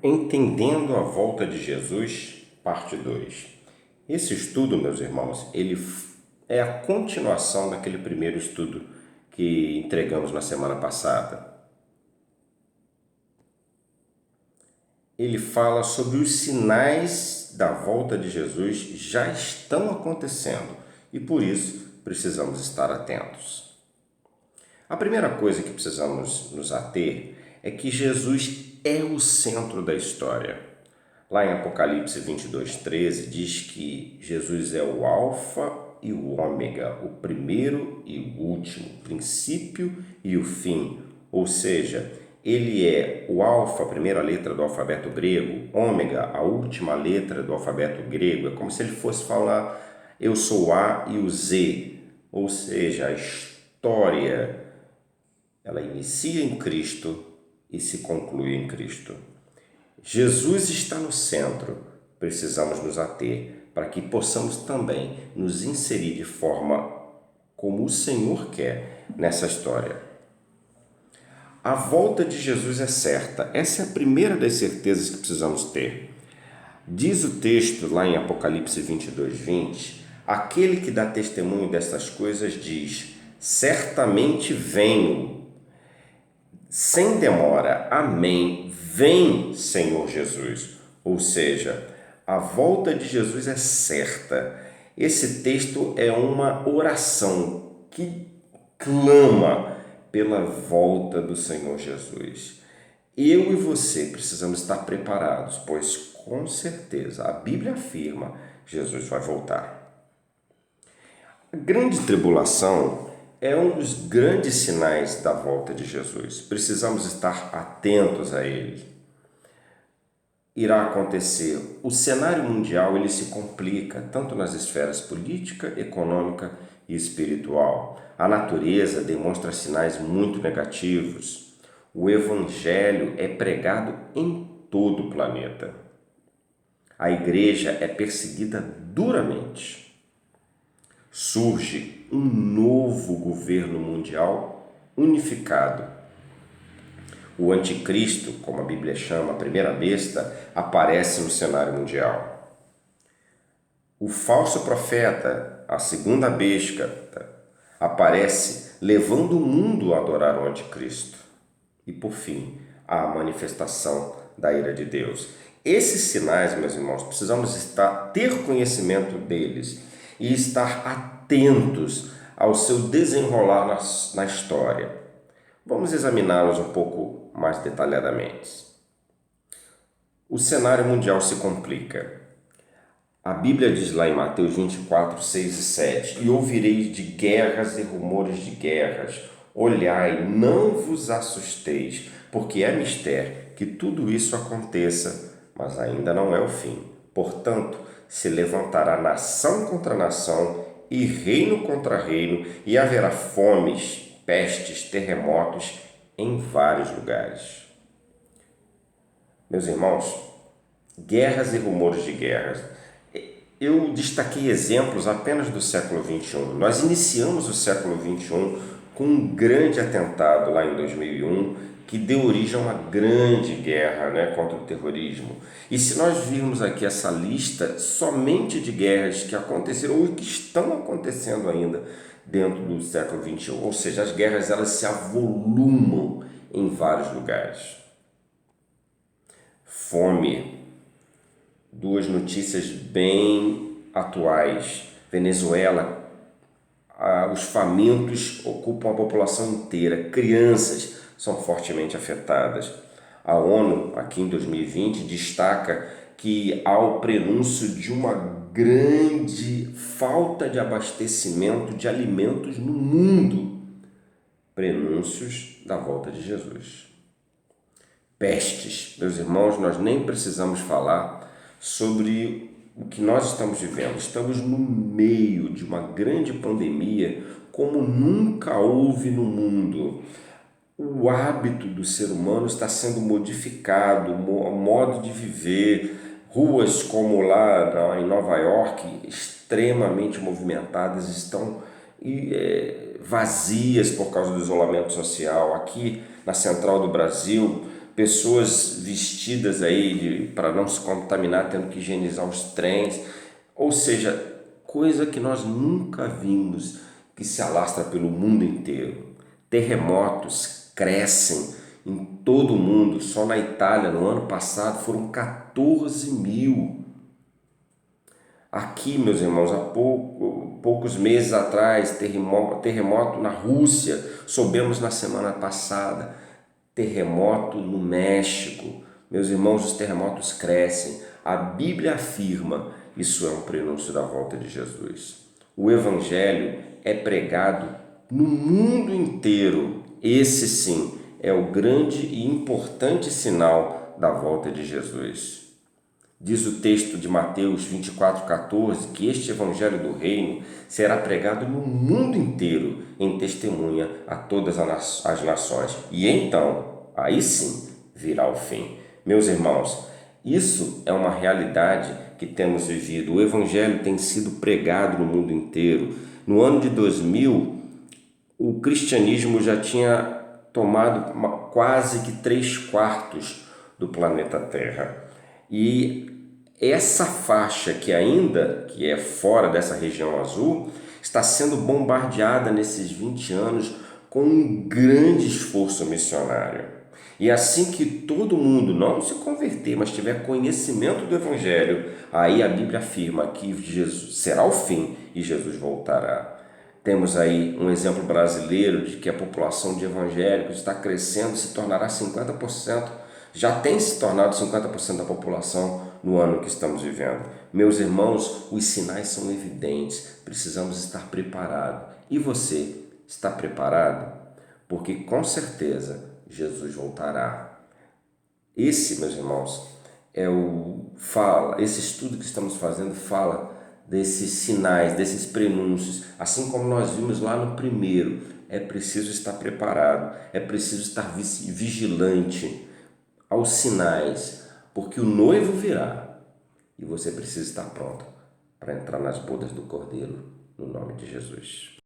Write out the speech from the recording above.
Entendendo a volta de Jesus, parte 2. Esse estudo, meus irmãos, ele é a continuação daquele primeiro estudo que entregamos na semana passada. Ele fala sobre os sinais da volta de Jesus já estão acontecendo e por isso precisamos estar atentos. A primeira coisa que precisamos nos ater é que Jesus é o centro da história. Lá em Apocalipse 22:13 diz que Jesus é o Alfa e o Ômega, o primeiro e o último, o princípio e o fim. Ou seja, ele é o Alfa, a primeira letra do alfabeto grego, Ômega, a última letra do alfabeto grego. É como se ele fosse falar, eu sou o A e o Z. Ou seja, a história, ela inicia em Cristo e se conclui em Cristo. Jesus está no centro, precisamos nos ater para que possamos também nos inserir de forma como o Senhor quer nessa história. A volta de Jesus é certa, essa é a primeira das certezas que precisamos ter. Diz o texto lá em Apocalipse 22:20, aquele que dá testemunho dessas coisas diz, certamente venho, sem demora, amém, vem Senhor Jesus. Ou seja, a volta de Jesus é certa. Esse texto é uma oração que clama pela volta do Senhor Jesus. Eu e você precisamos estar preparados, pois com certeza a Bíblia afirma Jesus vai voltar. A grande tribulação é um dos grandes sinais da volta de Jesus. Precisamos estar atentos a ele. Irá acontecer. O cenário mundial ele se complica tanto nas esferas política, econômica e espiritual. A natureza demonstra sinais muito negativos. O evangelho é pregado em todo o planeta. A igreja é perseguida duramente. Surge um novo governo mundial unificado. O anticristo, como a Bíblia chama, a primeira besta, aparece no cenário mundial. O falso profeta, a segunda besta, aparece levando o mundo a adorar o anticristo. E por fim, a manifestação da ira de Deus. Esses sinais, meus irmãos, precisamos ter conhecimento deles e estar atentos ao seu desenrolar na história. Vamos examiná-los um pouco mais detalhadamente. O cenário mundial se complica. A Bíblia diz lá em Mateus 24:6 e 7, e ouvireis de guerras e rumores de guerras. Olhai, não vos assusteis, porque é mistério que tudo isso aconteça, mas ainda não é o fim. Portanto, se levantará nação contra nação e reino contra reino, e haverá fomes, pestes, terremotos em vários lugares. Meus irmãos, guerras e rumores de guerras. Eu destaquei exemplos apenas do século XXI. Nós iniciamos o século XXI com um grande atentado lá em 2001, que deu origem a uma grande guerra, contra o terrorismo. E se nós virmos aqui essa lista somente de guerras que aconteceram ou que estão acontecendo ainda dentro do século XXI, ou seja, as guerras elas se avolumam em vários lugares. Fome. Duas notícias bem atuais. Venezuela, os famintos ocupam a população inteira. Crianças são fortemente afetadas. A ONU, aqui em 2020, destaca que há o prenúncio de uma grande falta de abastecimento de alimentos no mundo. Prenúncios da volta de Jesus. Pestes. Meus irmãos, nós nem precisamos falar sobre o que nós estamos vivendo. Estamos no meio de uma grande pandemia como nunca houve no mundo. O hábito do ser humano está sendo modificado, o modo de viver. Ruas como lá em Nova York, extremamente movimentadas, estão vazias por causa do isolamento social. Aqui na central do Brasil, pessoas vestidas aí para não se contaminar, tendo que higienizar os trens, ou seja, coisa que nós nunca vimos, que se alastra pelo mundo inteiro. Terremotos crescem em todo o mundo. Só na Itália, no ano passado, foram 14 mil. Aqui, meus irmãos, há poucos meses atrás, terremoto na Rússia. Soubemos na semana passada, terremoto no México. Meus irmãos, os terremotos crescem. A Bíblia afirma, isso é um prenúncio da volta de Jesus. O Evangelho é pregado no mundo inteiro. Esse sim é o grande e importante sinal da volta de Jesus. Diz o texto de Mateus 24,14 que este Evangelho do Reino será pregado no mundo inteiro em testemunha a todas as nações. E então, aí sim, virá o fim. Meus irmãos, isso é uma realidade que temos vivido. O Evangelho tem sido pregado no mundo inteiro. No ano de 2000, o cristianismo já tinha tomado quase que 3/4 do planeta Terra. E essa faixa que é fora dessa região azul, está sendo bombardeada nesses 20 anos com um grande esforço missionário. E assim que todo mundo não se converter, mas tiver conhecimento do Evangelho, aí a Bíblia afirma que Jesus será o fim e Jesus voltará. Temos aí um exemplo brasileiro de que a população de evangélicos está crescendo, se tornará 50%, já tem se tornado 50% da população no ano que estamos vivendo. Meus irmãos, os sinais são evidentes, precisamos estar preparados. E você, está preparado? Porque com certeza Jesus voltará. Esse, meus irmãos, esse estudo que estamos fazendo fala desses sinais, desses prenúncios, assim como nós vimos lá no primeiro. É preciso estar preparado, é preciso estar vigilante aos sinais, porque o noivo virá e você precisa estar pronto para entrar nas bodas do Cordeiro, no nome de Jesus.